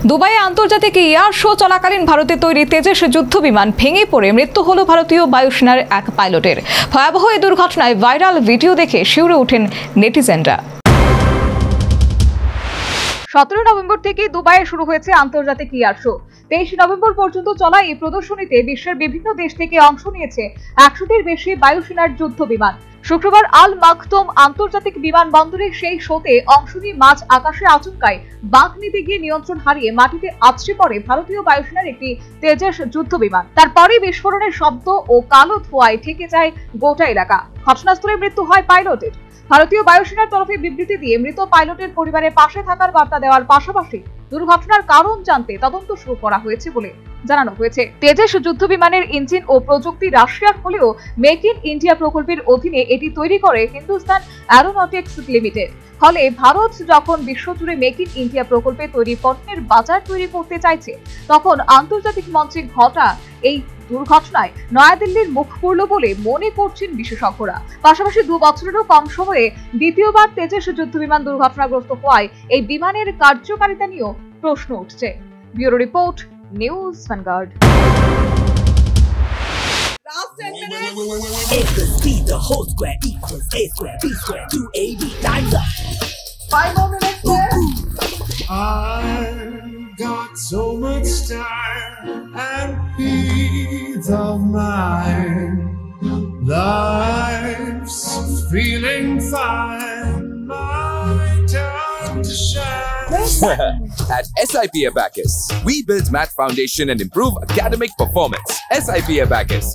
দুবাইয়ে আন্তর্জাতিক air show চলাকালীন ভারতে তৈরি তেজস যুদ্ধ বিমান ভেঙে পড়ে মৃত্যু হল ভারতীয় বায়ুসেনার এক পাইলটের। ভয়াবহ এই দুর্ঘটনায় ভাইরাল ভিডিও দেখে শিউরে ওঠেন নেটিজেনরা। 17 নভেম্বর থেকে দুবাইয়ে শুরু হয়েছে আন্তর্জাতিক এয়ার শো। 23 নভেম্বর পর্যন্ত চলা এই প্রদর্শনীতে বিশ্বের বিভিন্ন দেশ থেকে অংশ নিয়েছে 100টির বেশি বায়ুসেনার যুদ্ধ বিমান। শুক্রবার আল মাকতুম আন্তর্জাতিক বিমানবন্দরে সেই শোতে অংশ নিয়ে মাঝ আকাশে আচমকায় বাঁক নিতে গিয়ে নিয়ন্ত্রণ হারিয়ে মাটিতে আছড়ে পড়ে ভারতীয় বায়ুসেনার একটি তেজস যুদ্ধ বিমান। তারপরই বিস্ফোরণের শব্দ ও কালো ধোঁয়ায় ঢেকে যায় গোটা এলাকা। ঘটনাস্থলে মৃত্যু হয় পাইলটের। ভারতীয় বায়ুসেনার তরফে বিবৃতি দিয়ে মৃত পাইলটের পরিবারের পাশে থাকার বার্তা দেওয়ার পাশাপাশি দুর্ঘটনার কারণ জানতে তদন্ত শুরু করা হয়েছে বলে জানানো হয়েছে। তেজস যুদ্ধ বিমানের ইঞ্জিন ও প্রযুক্তি রাশিয়ার হলেও মেক ইন ইন্ডিয়া প্রকল্পের অধীনে এটি তৈরি করে হিন্দুস্তান অ্যারোনটিক্স লিমিটেড। ফলে ভারত যখন বিশ্বজুড়ে মেক ইন ইন্ডিয়া প্রকল্পে তৈরি পণ্যের বাজার তৈরি করতে চাইছে, তখন আন্তর্জাতিক মঞ্চে ঘটা এই দুর্ঘটনায় নয়াদিল্লির মুখ পুরল বলে মনে করছেন বিশেষজ্ঞরা। পাশাপাশি 2 বছরেরও কম সময়ে দ্বিতীয়বার তেজস যুদ্ধ বিমান দুর্ঘটনাগ্রস্ত হওয়ায় এই বিমানের কার্যকারিতা নিয়েও প্রশ্ন উঠছে। Bureau report, news vanguard. Last 10 minutes. If the speed, the whole square equals a square, b square, 2ab, time's up. 5 more minutes left. I've got so much time and peace of mind. Life's feeling fine. My time to shine. At SIP Abacus, we build math foundation and improve academic performance. SIP Abacus,